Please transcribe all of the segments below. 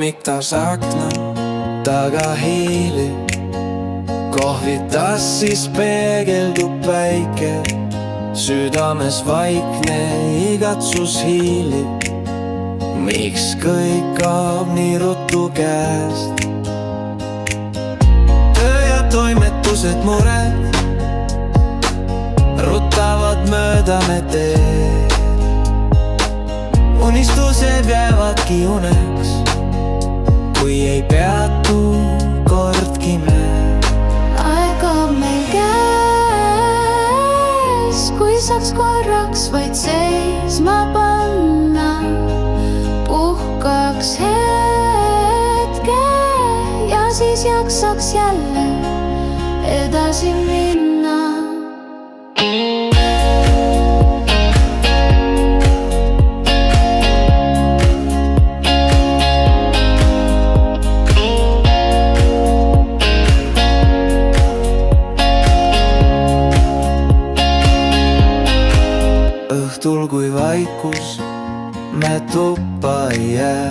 hommik taas akna taga hiilib, kohvitassis peegeldub päike, südames vaikne igatsus hiilib. Miks kõik kaob nii ruttu käest? Töö ja toimetused mured ruttavad mööda me teed. Unistused jäävadki uneks, kui ei peatu kordki me. Aeg on meil käes, kui saaks korraks vaid seisma panna, puhkaks hetke ja siis jaksaks jälle edasi minna. Õhtul kui vaikus me tuppa ei jää,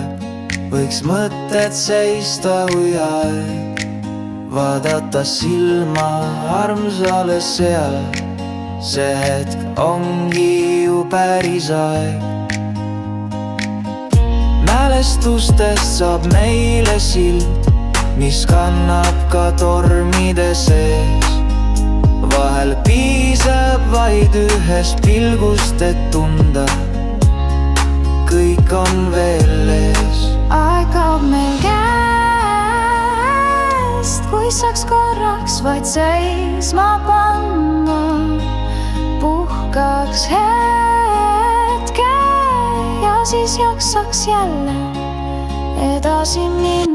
võiks mõtted seista kui aeg, vaadata silma armsale seal. See hetk ongi ju päris aeg. Mälestustest saab meile sild, mis kannab ka tormide sees. Vahel piisab vaid ühest pilgust, et tunda, kõik on veel ees. Aeg on meil käest, kui saaks korraks vaid seisma panna, puhkaks hetke ja siis jaksaks jälle edasi minna.